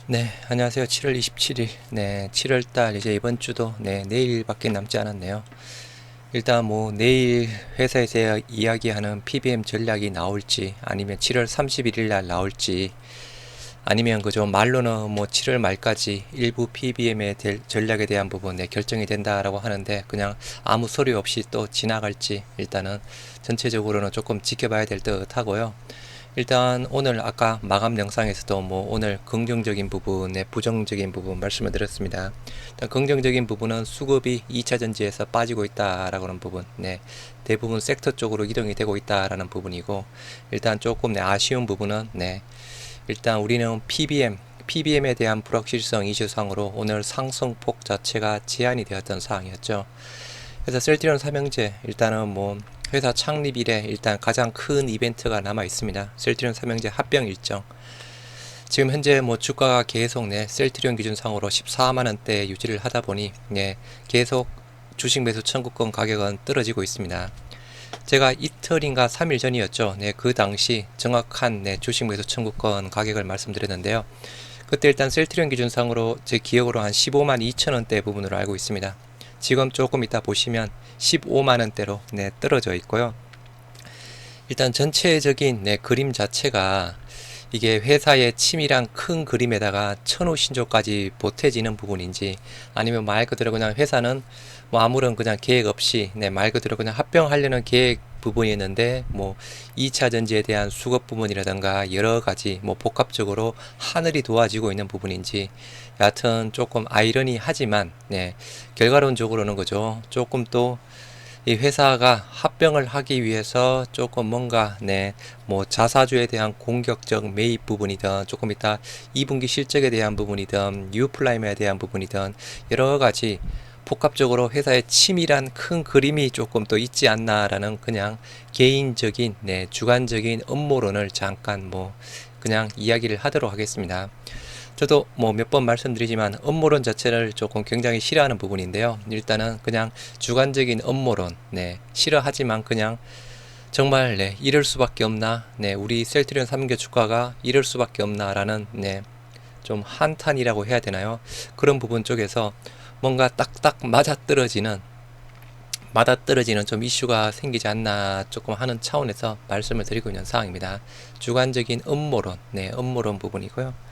네, 안녕하세요. 7월 27일. 네, 7월달 이제 이번 주도 내일밖에 남지 않았네요. 일단 뭐 내일 회사에서 이야기하는 PBM 전략이 나올지 아니면 7월 31일 날 나올지 아니면 그저 말로는 뭐 7월 말까지 일부 PBM의 전략에 대한 부분 결정이 된다라고 하는데 그냥 아무 소리 없이 또 지나갈지 일단은 전체적으로는 조금 지켜봐야 될 듯 하고요. 일단 오늘 아까 마감 영상에서도 뭐 오늘 긍정적인 부분에 부정적인 부분 말씀을 드렸습니다. 일단 긍정적인 부분은 수급이 2차 전지에서 빠지고 있다라고 하는 부분, 대부분 섹터 쪽으로 이동이 되고 있다라는 부분이고, 일단 조금 아쉬운 부분은 일단 우리는 PBM에 대한 불확실성 이슈상으로 오늘 상승폭 자체가 제한이 되었던 사항이었죠. 그래서 셀트리온 삼형제 일단은 뭐 회사 창립 이래 일단 가장 큰 이벤트가 남아 있습니다. 셀트리온 삼형제 합병 일정. 지금 현재 뭐 주가가 계속 셀트리온 기준상으로 14만원대 유지를 하다 보니 계속 주식 매수 청구권 가격은 떨어지고 있습니다. 제가 이틀인가 3일 전이었죠. 그 당시 정확한 주식 매수 청구권 가격을 말씀드렸는데요. 그때 일단 셀트리온 기준상으로 제 기억으로 한 15만 2천원대 부분으로 알고 있습니다. 지금 조금 이따 보시면 15만원대로 떨어져 있고요. 일단 전체적인 그림 자체가 이게 회사의 치밀한 큰 그림에다가 천우 신조까지 보태지는 부분인지 아니면 말 그대로 그냥 회사는 뭐 아무런 그냥 계획 없이 말 그대로 그냥 합병하려는 계획 부분이었는데 뭐 2차 전지에 대한 수급 부분이라든가 여러 가지 뭐 복합적으로 하늘이 도와지고 있는 부분인지 여하튼 조금 아이러니하지만 결과론적으로는 그죠. 조금 또 이 회사가 합병을 하기 위해서 조금 뭔가 뭐 자사주에 대한 공격적 매입 부분이든 조금 이따 2분기 실적에 대한 부분이든 뉴플라임에 대한 부분이든 여러 가지 복합적으로 회사의 치밀한 큰 그림이 조금 또 있지 않나라는 그냥 개인적인 주관적인 음모론을 잠깐 뭐 그냥 이야기를 하도록 하겠습니다. 저도 뭐 몇 번 말씀드리지만 음모론 자체를 조금 굉장히 싫어하는 부분인데요. 일단은 그냥 주관적인 음모론, 싫어하지만 그냥 정말 이럴 수밖에 없나, 우리 셀트리온 3개 주가가 이럴 수밖에 없나라는 좀 한탄이라고 해야 되나요? 그런 부분 쪽에서 뭔가 딱딱 맞아떨어지는 좀 이슈가 생기지 않나 조금 하는 차원에서 말씀을 드리고 있는 상황입니다. 주관적인 음모론, 음모론 부분이고요.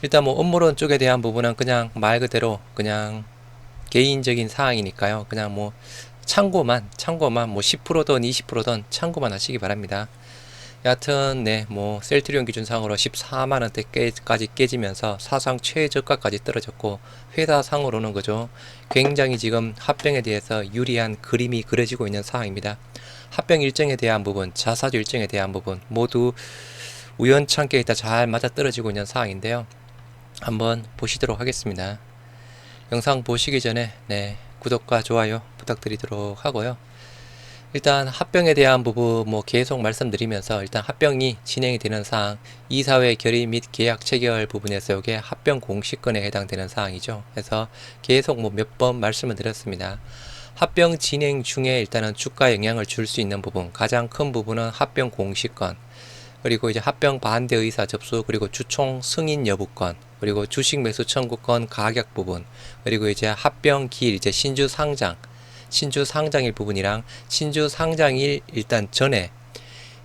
일단 뭐 음모론 쪽에 대한 부분은 그냥 말 그대로 그냥 개인적인 사항이니까요. 그냥 뭐 참고만 뭐 10%든 20%든 참고만 하시기 바랍니다. 여하튼 뭐 셀트리온 기준상으로 14만원대까지 깨지면서 사상 최저가까지 떨어졌고 회사상으로는 그죠. 굉장히 지금 합병에 대해서 유리한 그림이 그려지고 있는 상황입니다. 합병 일정에 대한 부분, 자사주 일정에 대한 부분 모두 우연찮게 일단 잘 맞아떨어지고 있는 상황인데요. 한번 보시도록 하겠습니다. 영상 보시기 전에 구독과 좋아요 부탁드리도록 하고요. 일단 합병에 대한 부분 뭐 계속 말씀드리면서 일단 합병이 진행이 되는 사항 이사회 결의 및 계약 체결 부분에서 이게 합병 공시권에 해당되는 사항이죠. 그래서 계속 뭐 몇 번 말씀을 드렸습니다. 합병 진행 중에 일단은 주가 영향을 줄 수 있는 부분 가장 큰 부분은 합병 공시권 그리고 이제 합병 반대 의사 접수 그리고 주총 승인 여부권 그리고 주식 매수 청구권 가격 부분 그리고 이제 합병 기일 이제 신주 상장일 부분이랑 신주 상장일 일단 전에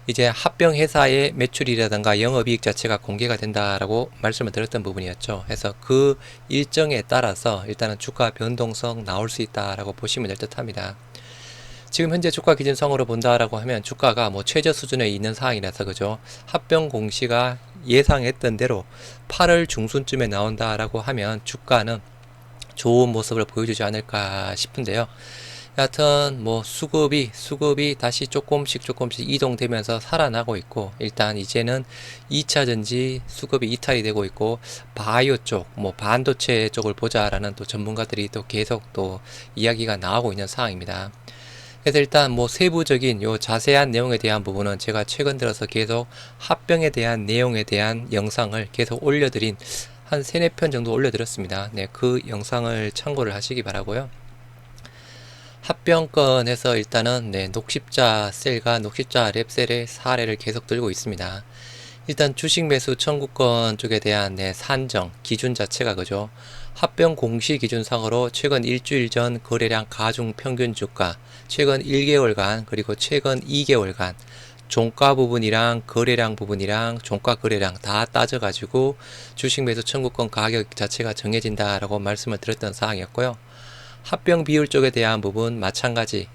이제 합병 회사의 매출이라든가 영업이익 자체가 공개가 된다라고 말씀을 드렸던 부분이었죠. 그래서 그 일정에 따라서 일단은 주가 변동성 나올 수 있다라고 보시면 될 듯합니다. 지금 현재 주가 기준성으로 본다라고 하면 주가가 뭐 최저 수준에 있는 상황이라서 그죠. 합병 공시가 예상했던 대로 8월 중순쯤에 나온다라고 하면 주가는 좋은 모습을 보여주지 않을까 싶은데요. 여하튼 뭐 수급이 다시 조금씩 이동되면서 살아나고 있고 일단 이제는 2차 전지 수급이 이탈이 되고 있고 바이오 쪽 뭐 반도체 쪽을 보자라는 또 전문가들이 또 계속 또 이야기가 나오고 있는 상황입니다. 그래서 일단 뭐 세부적인 요 자세한 내용에 대한 부분은 제가 최근 들어서 계속 합병에 대한 내용에 대한 영상을 계속 올려드린 한 3, 4편 정도 올려드렸습니다. 그 영상을 참고를 하시기 바라고요. 합병권에서 일단은 녹십자 셀과 녹십자 랩셀의 사례를 계속 들고 있습니다. 일단 주식 매수 청구권 쪽에 대한 산정 기준 자체가 그죠. 합병 공시 기준상으로 최근 일주일 전 거래량 가중 평균 주가, 최근 1개월간 그리고 최근 2개월간 종가 부분이랑 거래량 부분이랑 종가 거래량 다 따져가지고 주식 매수 청구권 가격 자체가 정해진다라고 말씀을 드렸던 사항이었고요. 합병 비율 쪽에 대한 부분 마찬가지.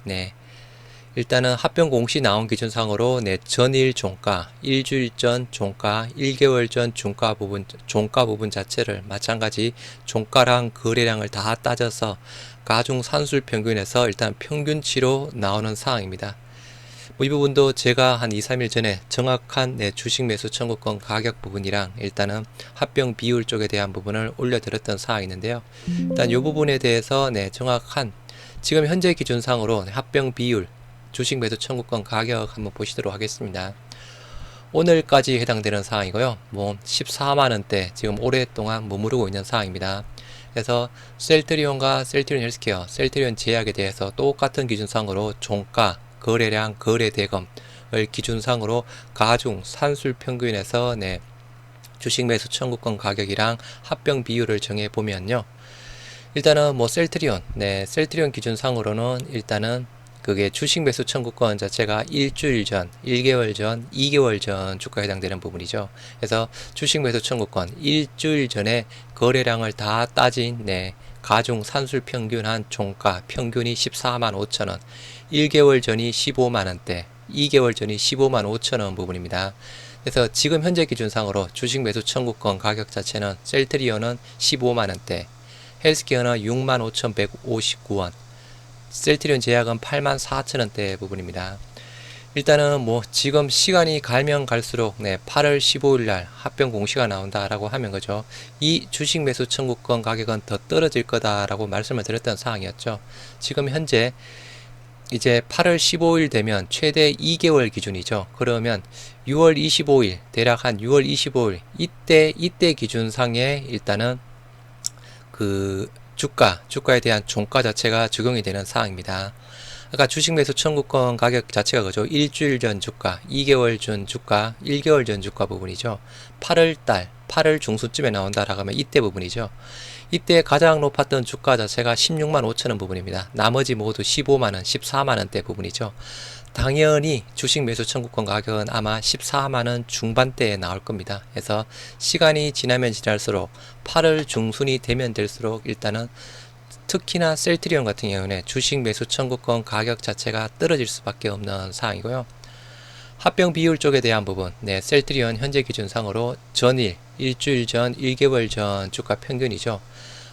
일단은 합병 공시 나온 기준상으로 전일 종가, 일주일 전 종가, 1개월 전 종가 부분 자체를 마찬가지 종가랑 거래량을 다 따져서 가중 산술 평균에서 일단 평균치로 나오는 사항입니다. 이 부분도 제가 한 2, 3일 전에 정확한 주식 매수 청구권 가격 부분이랑 일단은 합병 비율 쪽에 대한 부분을 올려드렸던 사항이 있는데요. 일단 이 부분에 대해서 정확한 지금 현재 기준상으로 합병 비율 주식 매수 청구권 가격 한번 보시도록 하겠습니다. 오늘까지 해당되는 사항이고요. 14만원대 지금 오랫동안 머무르고 있는 사항입니다. 그래서 셀트리온과 셀트리온 헬스케어, 셀트리온 제약에 대해서 똑같은 기준상으로 종가, 거래량, 거래대금을 기준상으로 가중 산술 평균에서 주식 매수 청구권 가격이랑 합병 비율을 정해 보면요. 일단은 셀트리온 기준상으로는 일단은 그게 주식 매수 청구권 자체가 일주일 전, 1개월 전, 2개월 전 주가에 해당되는 부분이죠. 그래서 주식 매수 청구권 일주일 전에 거래량을 다 따진 가중 산술 평균한 종가 평균이 14만 5천원, 1개월 전이 15만원대, 2개월 전이 15만 5천원 부분입니다. 그래서 지금 현재 기준상으로 주식 매수 청구권 가격 자체는 셀트리온은 15만원대, 헬스케어는 65,159원, 셀트리온 제약은 84,000원대 부분입니다. 일단은 지금 시간이 갈면 갈수록 8월 15일날 합병 공시가 나온다라고 하면 그죠. 이 주식 매수 청구권 가격은 더 떨어질 거다라고 말씀을 드렸던 사항이었죠. 지금 현재 이제 8월 15일 되면 최대 2개월 기준이죠. 그러면 6월 25일 대략 한 6월 25일 이때 기준상에 일단은 그 주가에 대한 종가 자체가 적용이 되는 사항입니다. 아까 주식 매수 청구권 가격 자체가 그죠. 일주일 전 주가, 2개월 전 주가, 1개월 전 주가 부분이죠. 8월 중순쯤에 나온다라고 하면 이때 부분이죠. 이때 가장 높았던 주가 자체가 16만 5천원 부분입니다. 나머지 모두 15만원, 14만원대 부분이죠. 당연히 주식 매수 청구권 가격은 아마 14만원 중반대에 나올 겁니다. 그래서 시간이 지나면 지날수록 8월 중순이 되면 될수록 일단은 특히나 셀트리온 같은 경우는 주식 매수 청구권 가격 자체가 떨어질 수밖에 없는 사항이고요. 합병 비율 쪽에 대한 부분, 셀트리온 현재 기준상으로 전일, 일주일 전, 1개월 전 주가 평균이죠.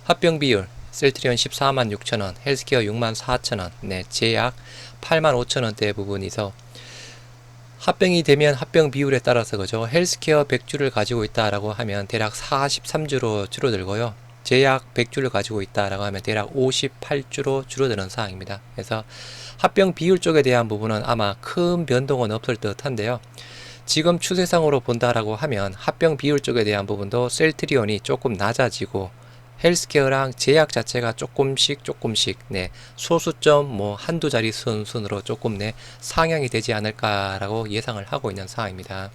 합병 비율, 셀트리온 14만 6천원, 헬스케어 6만 4천원, 제약 8만 5천원대 부분이서 합병이 되면 합병 비율에 따라서 그죠. 헬스케어 100주를 가지고 있다라고 하면 대략 43주로 줄어들고요. 제약 100주를 가지고 있다라고 하면 대략 58주로 줄어드는 사항입니다. 그래서 합병 비율 쪽에 대한 부분은 아마 큰 변동은 없을 듯 한데요. 지금 추세상으로 본다라고 하면 합병 비율 쪽에 대한 부분도 셀트리온이 조금 낮아지고 헬스케어랑 제약 자체가 조금씩 소수점 한두 자리 순으로 조금 상향이 되지 않을까라고 예상을 하고 있는 상황입니다.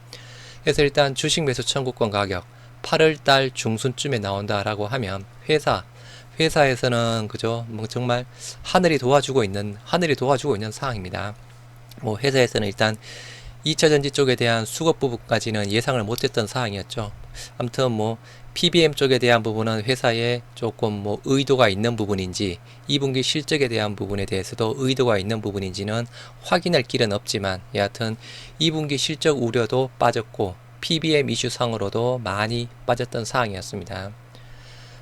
그래서 일단 주식 매수 청구권 가격 8월달 중순쯤에 나온다라고 하면 회사에서는 그죠 정말 하늘이 도와주고 있는 상황입니다. 회사에서는 일단 2차전지 쪽에 대한 수급 부분까지는 예상을 못했던 사항이었죠. 아무튼 PBM 쪽에 대한 부분은 회사에 조금 의도가 있는 부분인지 2분기 실적에 대한 부분에 대해서도 의도가 있는 부분인지는 확인할 길은 없지만 여하튼 2분기 실적 우려도 빠졌고 PBM 이슈상으로도 많이 빠졌던 사항이었습니다.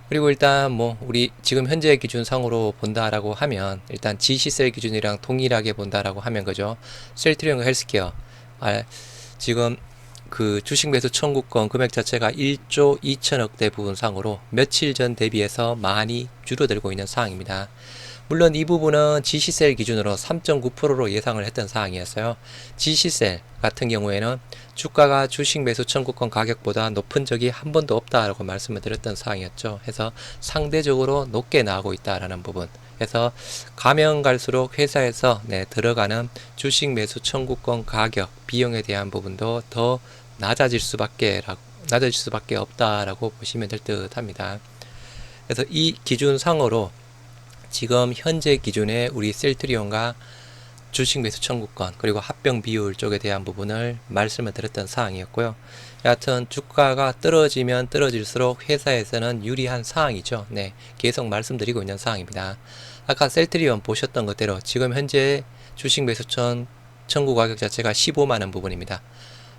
그리고 일단 우리 지금 현재 기준상으로 본다라고 하면 일단 GC셀 기준이랑 동일하게 본다라고 하면 그죠. 셀트리온 헬스케어 지금 그 주식 매수 청구권 금액 자체가 1조 2천억대 부분상으로 며칠 전 대비해서 많이 줄어들고 있는 상황입니다. 물론 이 부분은 GC셀 기준으로 3.9%로 예상을 했던 사항이었어요. GC셀 같은 경우에는 주가가 주식 매수 청구권 가격보다 높은 적이 한 번도 없다라고 말씀을 드렸던 사항이었죠. 해서 상대적으로 높게 나오고 있다라는 부분. 그래서 가면 갈수록 회사에서 들어가는 주식 매수 청구권 가격 비용에 대한 부분도 더 낮아질 수밖에 없다라고 보시면 될 듯 합니다. 그래서 이 기준상으로 지금 현재 기준에 우리 셀트리온과 주식 매수 청구권 그리고 합병 비율 쪽에 대한 부분을 말씀을 드렸던 사항이었고요. 여하튼 주가가 떨어지면 떨어질수록 회사에서는 유리한 사항이죠. 네, 계속 말씀드리고 있는 사항입니다. 아까 셀트리온 보셨던 것대로 지금 현재 주식 매수권 청구 가격 자체가 15만원 부분입니다.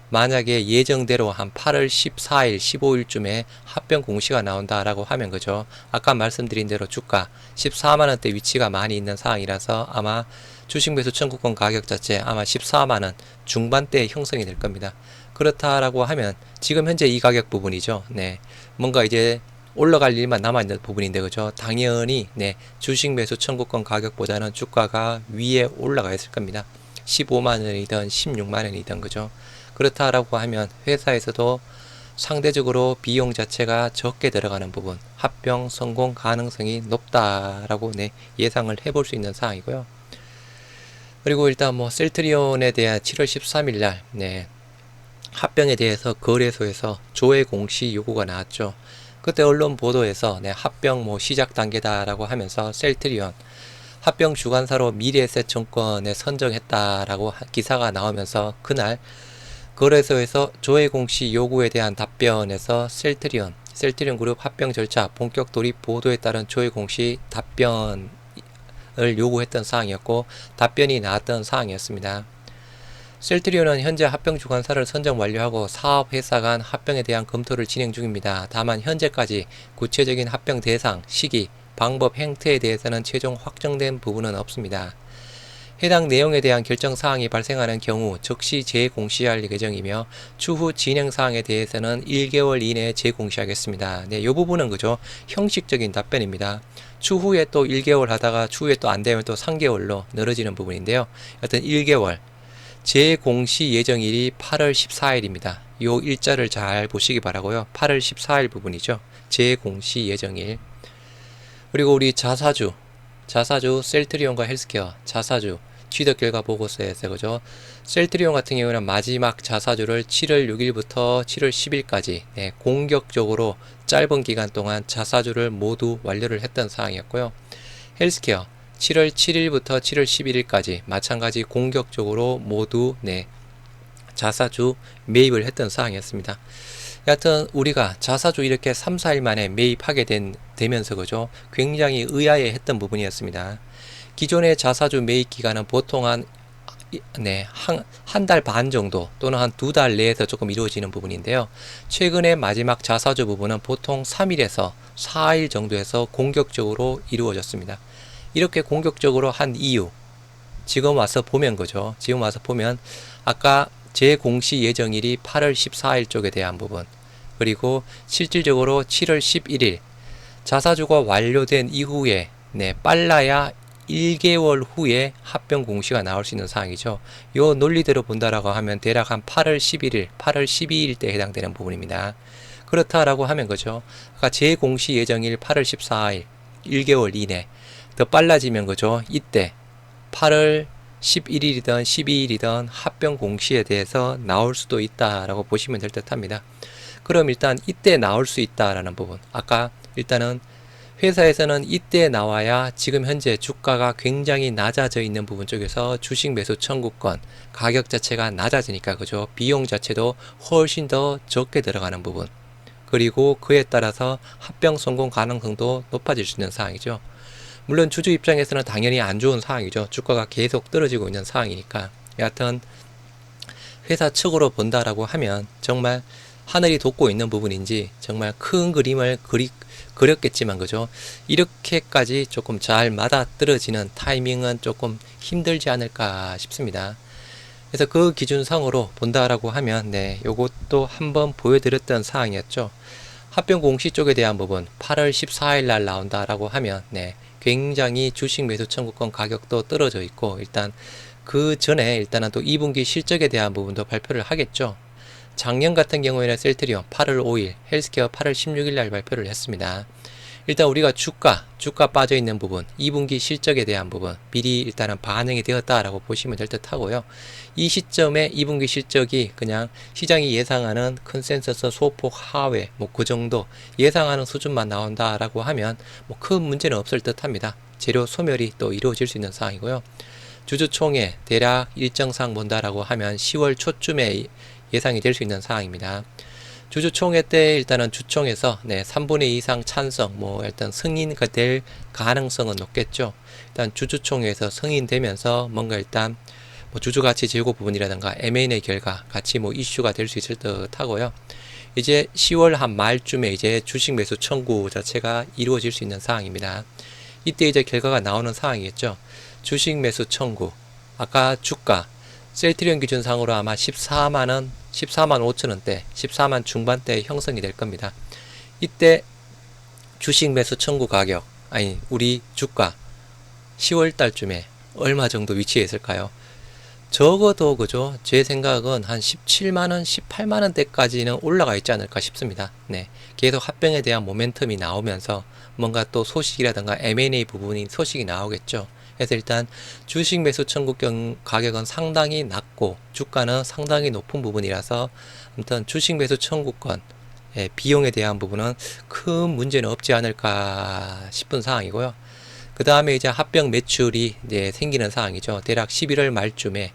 만약에 예정대로 한 8월 14일, 15일쯤에 합병 공시가 나온다라고 하면 그죠. 아까 말씀드린 대로 주가 14만원대 위치가 많이 있는 상황이라서 아마 주식 매수 청구권 가격 자체 아마 14만원 중반대에 형성이 될 겁니다. 그렇다라고 하면 지금 현재 이 가격 부분이죠. 네. 뭔가 이제 올라갈 일만 남아있는 부분인데 그죠. 당연히 네, 주식 매수 청구권 가격보다는 주가가 위에 올라가 있을 겁니다. 15만원이든 16만원이든 그죠. 그렇다라고 하면 회사에서도 상대적으로 비용 자체가 적게 들어가는 부분, 합병 성공 가능성이 높다라고 네, 예상을 해볼 수 있는 사항이고요. 그리고 일단 뭐 셀트리온에 대한 7월 13일 날 네, 합병에 대해서 거래소에서 조회 공시 요구가 나왔죠. 그때 언론 보도에서 네, 합병 뭐 시작 단계다라고 하면서 셀트리온 합병 주관사로 미래에셋증권에 선정했다라고 기사가 나오면서 그날 거래소에서 조회 공시 요구에 대한 답변에서 셀트리온 그룹 합병 절차 본격 돌입 보도에 따른 조회 공시 답변을 요구했던 사항이었고 답변이 나왔던 사항이었습니다. 셀트리온은 현재 합병 주관사를 선정 완료하고 사업회사 간 합병에 대한 검토를 진행 중입니다. 다만 현재까지 구체적인 합병 대상, 시기, 방법, 행태에 대해서는 최종 확정된 부분은 없습니다. 해당 내용에 대한 결정사항이 발생하는 경우 즉시 재공시할 예정이며 추후 진행사항에 대해서는 1개월 이내에 재공시하겠습니다. 네, 이 부분은 그죠? 형식적인 답변입니다. 추후에 또 1개월 하다가 추후에 또 안되면 또 3개월로 늘어지는 부분인데요. 여튼 1개월 재공시 예정일이 8월 14일입니다. 요 일자를 잘 보시기 바라고요. 8월 14일 부분이죠. 재공시 예정일. 그리고 우리 자사주 셀트리온과 헬스케어 자사주 취득 결과 보고서에서 그죠. 셀트리온 같은 경우는 마지막 자사주를 7월 6일부터 7월 10일까지 네, 공격적으로 짧은 기간 동안 자사주를 모두 완료를 했던 사항이었고요. 헬스케어 7월 7일부터 7월 11일까지 마찬가지 공격적으로 모두 네, 자사주 매입을 했던 사항이었습니다. 여하튼 우리가 자사주 이렇게 3, 4일 만에 매입하게 되면서 그죠, 굉장히 의아해 했던 부분이었습니다. 기존의 자사주 매입 기간은 보통 한 달 반 정도 또는 한 2달 내에서 조금 이루어지는 부분인데요. 최근에 마지막 자사주 부분은 보통 3일에서 4일 정도에서 공격적으로 이루어졌습니다. 이렇게 공격적으로 한 이유 지금 와서 보면 그죠. 지금 와서 보면 아까 재공시 예정일이 8월 14일 쪽에 대한 부분, 그리고 실질적으로 7월 11일 자사주가 완료된 이후에 빨라야 1개월 후에 합병 공시가 나올 수 있는 사항이죠. 요 논리대로 본다라고 하면 대략 한 8월 11일, 8월 12일 때 해당되는 부분입니다. 그렇다라고 하면 그죠. 아까 재공시 예정일 8월 14일, 1개월 이내. 더 빨라지면 그죠. 이때 8월 11일이든 12일이든 합병 공시에 대해서 나올 수도 있다라고 보시면 될 듯 합니다. 그럼 일단 이때 나올 수 있다라는 부분. 아까 일단은 회사에서는 이때 나와야 지금 현재 주가가 굉장히 낮아져 있는 부분 쪽에서 주식 매수 청구권 가격 자체가 낮아지니까 그죠. 비용 자체도 훨씬 더 적게 들어가는 부분. 그리고 그에 따라서 합병 성공 가능성도 높아질 수 있는 상황이죠. 물론 주주 입장에서는 당연히 안 좋은 상황이죠. 주가가 계속 떨어지고 있는 상황이니까. 여하튼 회사 측으로 본다라고 하면 정말 하늘이 돋고 있는 부분인지 정말 큰 그림을 그렸겠지만 그죠. 이렇게까지 조금 잘 맞아떨어지는 타이밍은 조금 힘들지 않을까 싶습니다. 그래서 그 기준상으로 본다라고 하면 요것도 한번 보여드렸던 사항이었죠. 합병 공시 쪽에 대한 부분 8월 14일 날 나온다라고 하면 굉장히 주식 매수 청구권 가격도 떨어져 있고, 일단 그 전에 일단은 또 2분기 실적에 대한 부분도 발표를 하겠죠. 작년 같은 경우에는 셀트리온 8월 5일, 헬스케어 8월 16일 날 발표를 했습니다. 일단 우리가 주가 빠져 있는 부분, 2분기 실적에 대한 부분 미리 일단은 반영이 되었다라고 보시면 될 듯 하고요. 이 시점에 2분기 실적이 그냥 시장이 예상하는 컨센서스 소폭 하회 뭐 그 정도 예상하는 수준만 나온다라고 하면 뭐 큰 문제는 없을 듯 합니다. 재료 소멸이 또 이루어질 수 있는 상황이고요. 주주총회 대략 일정상 본다라고 하면 10월 초쯤에 예상이 될 수 있는 상황입니다. 주주총회 때 일단은 주총에서 3분의 2 이상 찬성, 뭐 일단 승인가 될 가능성은 높겠죠. 일단 주주총회에서 승인되면서 뭔가 일단 뭐 주주가치 제고 부분이라든가 M&A 결과 같이 뭐 이슈가 될 수 있을 듯 하고요. 이제 10월 한 말쯤에 이제 주식 매수 청구 자체가 이루어질 수 있는 상황입니다. 이때 이제 결과가 나오는 상황이겠죠. 주식 매수 청구, 아까 주가 셀트리온 기준상으로 아마 14만 5천원대, 14만 중반대 형성이 될 겁니다. 이때 주식 매수 청구 가격, 아니 우리 주가 10월 달쯤에 얼마 정도 위치해 있을까요? 적어도 그죠? 제 생각은 한 17만원, 18만원대까지는 올라가 있지 않을까 싶습니다. 네. 계속 합병에 대한 모멘텀이 나오면서 뭔가 또 소식이라든가 M&A 부분이 소식이 나오겠죠. 그래서 일단 주식 매수 청구 가격은 상당히 낮고 주가는 상당히 높은 부분이라서 아무튼 주식 매수 청구권 비용에 대한 부분은 큰 문제는 없지 않을까 싶은 상황이고요. 그 다음에 이제 합병 매출이 이제 생기는 상황이죠. 대략 11월 말쯤에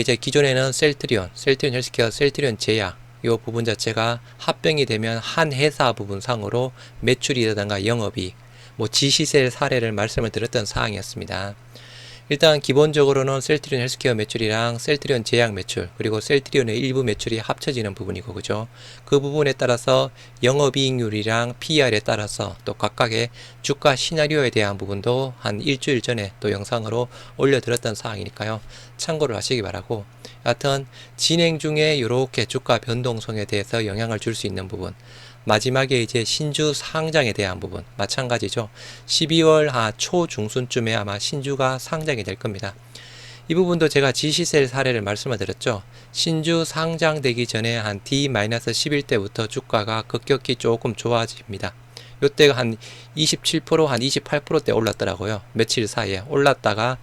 이제 기존에는 셀트리온 헬스케어, 셀트리온 제약 이 부분 자체가 합병이 되면 한 회사 부분 상으로 매출이라든가 영업이익 뭐 지시세 사례를 말씀을 드렸던 사항이었습니다. 일단 기본적으로는 셀트리온 헬스케어 매출이랑 셀트리온 제약 매출 그리고 셀트리온의 일부 매출이 합쳐지는 부분이고 그죠. 그 부분에 따라서 영업이익률이랑 PER에 따라서 또 각각의 주가 시나리오에 대한 부분도 한 일주일 전에 또 영상으로 올려드렸던 사항이니까요. 참고를 하시기 바라고 여하튼 진행 중에 이렇게 주가 변동성에 대해서 영향을 줄 수 있는 부분 마지막에 이제 신주 상장에 대한 부분 마찬가지죠. 12월 초 중순쯤에 아마 신주가 상장이 될 겁니다. 이 부분도 제가 지시세 사례를 말씀을 드렸죠. 신주 상장되기 전에 한 D-11대부터 주가가 급격히 조금 좋아집니다. 요때가 한 27%, 한 28%대 올랐더라고요. 며칠 사이에 올랐다가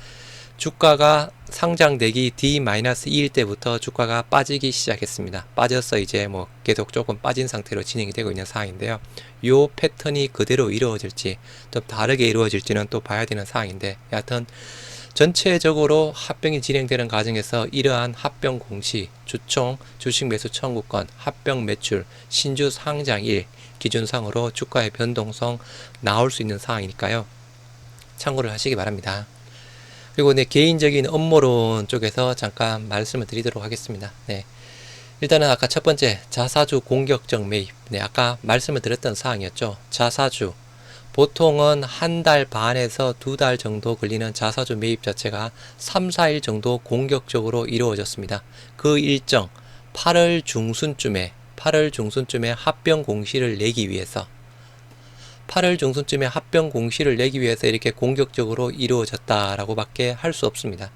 주가가 상장되기 D-2일 때부터 주가가 빠지기 시작했습니다. 빠져서 이제 뭐 계속 조금 빠진 상태로 진행이 되고 있는 상황인데요. 요 패턴이 그대로 이루어질지 또 다르게 이루어질지는 또 봐야 되는 상황인데 여하튼 전체적으로 합병이 진행되는 과정에서 이러한 합병 공시, 주총, 주식 매수 청구권, 합병 매출, 신주 상장일 기준상으로 주가의 변동성 나올 수 있는 상황이니까요. 참고를 하시기 바랍니다. 그리고 내 개인적인 업무론 쪽에서 잠깐 말씀을 드리도록 하겠습니다. 네. 일단은 아까 첫 번째 자사주 공격적 매입. 네, 아까 말씀을 드렸던 사항이었죠. 자사주. 보통은 한 달 반에서 2달 정도 걸리는 자사주 매입 자체가 3, 4일 정도 공격적으로 이루어졌습니다. 그 일정 8월 중순쯤에 합병 공시를 내기 위해서 8월 중순쯤에 합병 공시를 내기 위해서 이렇게 공격적으로 이루어졌다라고 밖에 할 수 없습니다.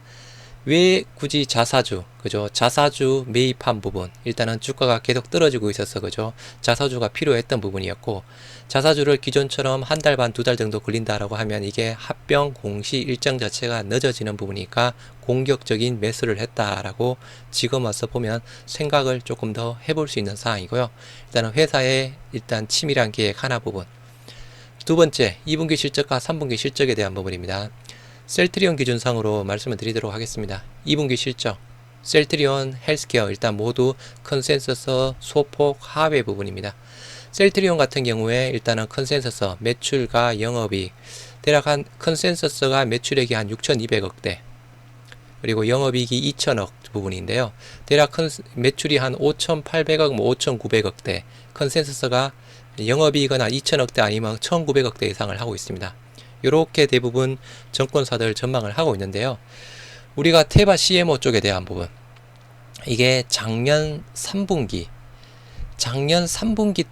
왜 굳이 자사주, 그죠? 자사주 매입한 부분. 일단은 주가가 계속 떨어지고 있어서, 그죠? 자사주가 필요했던 부분이었고, 자사주를 기존처럼 한 달 반, 2달 정도 걸린다라고 하면 이게 합병 공시 일정 자체가 늦어지는 부분이니까 공격적인 매수를 했다라고 지금 와서 보면 생각을 조금 더 해볼 수 있는 상황이고요. 일단은 회사의 일단 치밀한 계획 하나 부분. 두 번째, 2분기 실적과 3분기 실적에 대한 부분입니다. 셀트리온 기준상으로 말씀을 드리도록 하겠습니다. 2분기 실적, 셀트리온 헬스케어 일단 모두 컨센서스 소폭 하회 부분입니다. 셀트리온 같은 경우에 일단은 컨센서스 매출과 영업이익 대략 한 컨센서스가 매출액이 한 6,200억대 그리고 영업이익이 2,000억 부분인데요. 대략 매출이 한 5,800억, 5,900억대 컨센서스가 영업이익은 한 2,000억대 아니면 1,900억대 이상을 하고 있습니다. 이렇게 대부분 정권사들 전망을 하고 있는데요. 우리가 테바 CMO 쪽에 대한 부분 이게 작년 3분기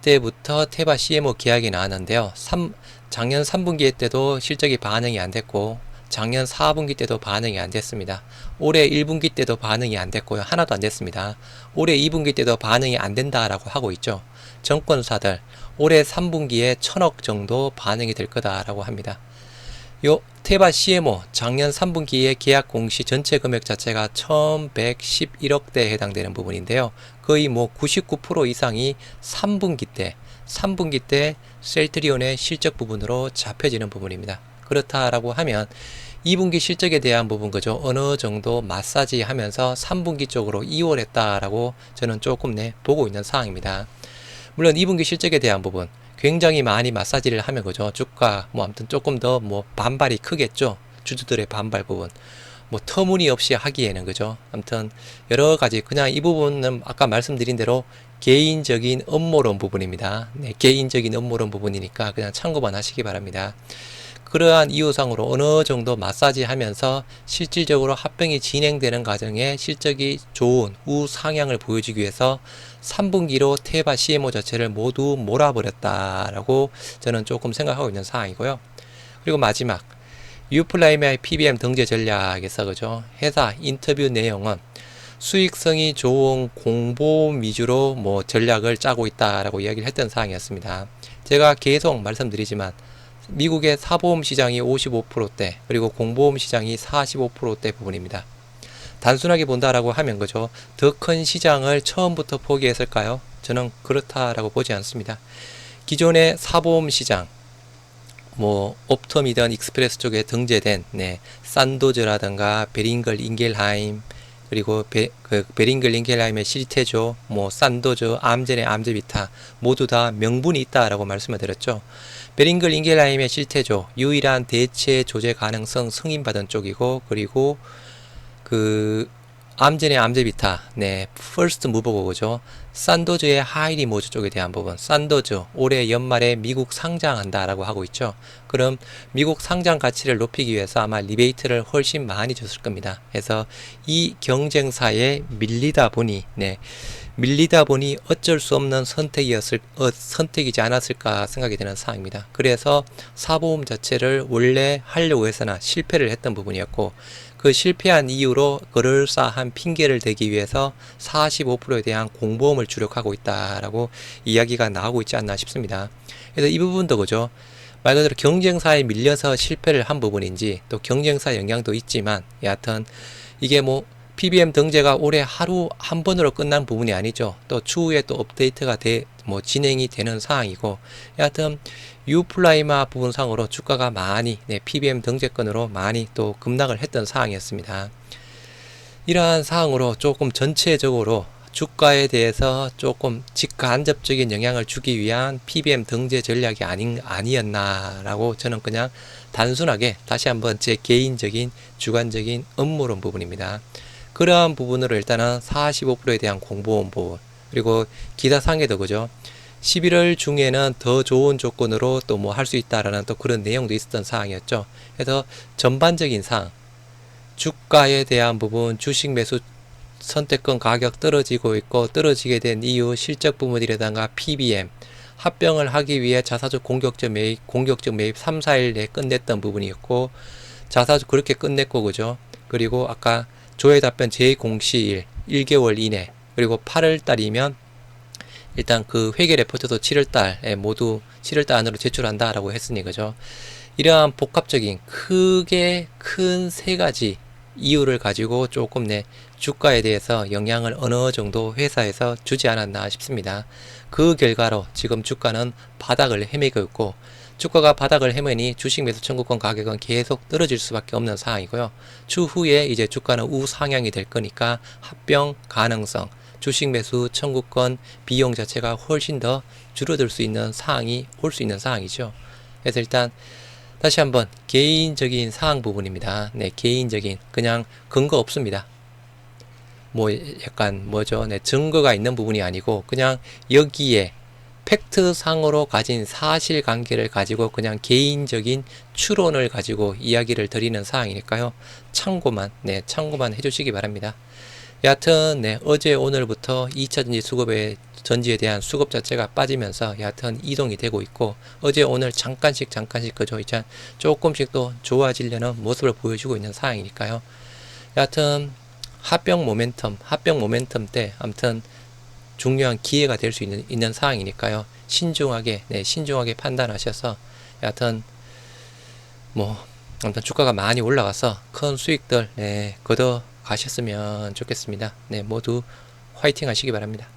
때부터 테바 CMO 계약이 나왔는데요. 작년 3분기 때도 실적이 반영이 안 됐고 작년 4분기 때도 반응이 안 됐습니다. 올해 1분기 때도 반응이 안 됐고요. 하나도 안 됐습니다. 올해 2분기 때도 반응이 안 된다라고 하고 있죠. 정권사들 올해 3분기에 1000억 정도 반영이 될 거다라고 합니다. 요 테바 CMO 작년 3분기의 계약 공시 전체 금액 자체가 1111억대에 해당되는 부분인데요. 거의 뭐 99% 이상이 3분기 때 셀트리온의 실적 부분으로 잡혀지는 부분입니다. 그렇다라고 하면 2분기 실적에 대한 부분 그죠? 어느 정도 마사지 하면서 3분기 쪽으로 이월했다라고 저는 조금 보고 있는 상황입니다. 물론 2분기 실적에 대한 부분 굉장히 많이 마사지를 하면 그죠? 주가 뭐 아무튼 조금 더 뭐 반발이 크겠죠? 주주들의 반발 부분. 뭐 터무니없이 하기에는 그죠? 아무튼 여러 가지 그냥 이 부분은 아까 말씀드린 대로 개인적인 음모론 부분입니다. 네, 개인적인 음모론 부분이니까 그냥 참고만 하시기 바랍니다. 그러한 이유상으로 어느 정도 마사지 하면서 실질적으로 합병이 진행되는 과정에 실적이 좋은 우상향을 보여주기 위해서 3분기로 테바 CMO 자체를 모두 몰아버렸다라고 저는 조금 생각하고 있는 상황이고요. 그리고 마지막 유플라이마의 PBM 등재 전략에서 그죠? 회사 인터뷰 내용은 수익성이 좋은 공보험 위주로 뭐 전략을 짜고 있다라고 이야기를 했던 사항이었습니다. 제가 계속 말씀드리지만 미국의 사보험 시장이 55%대 그리고 공보험 시장이 45%대 부분입니다. 단순하게 본다라고 하면 그죠? 더 큰 시장을 처음부터 포기했을까요? 저는 그렇다라고 보지 않습니다. 기존의 사보험 시장 뭐 옵텀이든 익스프레스 쪽에 등재된 산도즈라든가 베링글 인겔하임 그리고 베링글 인겔하임의 실태조 뭐 산도즈 암젠의 암제비타 모두 다 명분이 있다라고 말씀을 드렸죠. 베링글 인겔하임의 실태조 유일한 대체 조제 가능성 승인받은 쪽이고 그리고 암젠의 암제비타 퍼스트 무버고 그죠. 산도즈의 하이리 모즈 쪽에 대한 부분 산도즈 올해 연말에 미국 상장한다라고 하고 있죠. 그럼 미국 상장 가치를 높이기 위해서 아마 리베이트를 훨씬 많이 줬을 겁니다. 그래서 이 경쟁사에 밀리다 보니 어쩔 수 없는 선택이지 않았을까 생각이 되는 상황입니다. 그래서 사보험 자체를 원래 하려고 해서나 실패를 했던 부분이었고 그 실패한 이유로 그럴싸한 핑계를 대기 위해서 45%에 대한 공보험을 주력하고 있다라고 이야기가 나오고 있지 않나 싶습니다. 그래서 이 부분도 그죠. 말 그대로 경쟁사에 밀려서 실패를 한 부분인지 또 경쟁사 영향도 있지만 여하튼 이게 뭐 PBM 등재가 올해 하루 한 번으로 끝난 부분이 아니죠. 또 추후에 또 업데이트가 진행이 되는 상황이고 여하튼 유플라이마 부분상으로 주가가 많이 PBM 등재권으로 많이 또 급락을 했던 상황이었습니다. 이러한 상황으로 조금 전체적으로 주가에 대해서 조금 직간접적인 영향을 주기 위한 PBM 등재 전략이 아니었나라고 저는 그냥 단순하게 다시 한번 제 개인적인 주관적인 음모론 부분입니다. 그러한 부분으로 일단은 45%에 대한 공보험 부분 그리고 기사상에도 그죠. 11월 중에는 더 좋은 조건으로 또 뭐 할 수 있다라는 또 그런 내용도 있었던 사항이었죠. 그래서 전반적인 사항 주가에 대한 부분 주식 매수 선택권 가격 떨어지고 있고 떨어지게 된 이유 실적 부분이라든가 PBM 합병을 하기 위해 자사주 공격적 매입 3, 4일 내에 끝냈던 부분이었고 자사주 그렇게 끝냈고 그죠. 그리고 아까 조회 답변 제 공시일 1개월 이내 그리고 8월달이면 일단 그 회계 레포트도 7월달에 모두 7월달 안으로 제출한다라고 했으니 그죠. 이러한 복합적인 크게 큰 세 가지 이유를 가지고 조금 주가에 대해서 영향을 어느 정도 회사에서 주지 않았나 싶습니다. 그 결과로 지금 주가는 바닥을 헤매고 있고 주가가 바닥을 헤매니 주식 매수 청구권 가격은 계속 떨어질 수밖에 없는 상황이고요. 추후에 이제 주가는 우상향이 될 거니까 합병 가능성, 주식 매수 청구권 비용 자체가 훨씬 더 줄어들 수 있는 상황이 올 수 있는 상황이죠. 그래서 일단 다시 한번 개인적인 사항 부분입니다. 개인적인 그냥 근거 없습니다. 뭐 약간 증거가 있는 부분이 아니고 그냥 여기에 팩트상으로 가진 사실관계를 가지고 그냥 개인적인 추론을 가지고 이야기를 드리는 사항이니까요. 참고만 해주시기 바랍니다. 여하튼 어제 오늘부터 2차전지 전지에 대한 수급 자체가 빠지면서 여하튼 이동이 되고 있고 어제 오늘 잠깐씩 그죠 이제 조금씩 또 좋아지려는 모습을 보여주고 있는 상황이니까요. 여하튼 합병 모멘텀 때 아무튼 중요한 기회가 될 수 있는 상황이니까요. 신중하게, 네, 신중하게 판단하셔서 여하튼 뭐 아무튼 주가가 많이 올라가서 큰 수익들, 네, 걷어 가셨으면 좋겠습니다. 네, 모두 화이팅 하시기 바랍니다.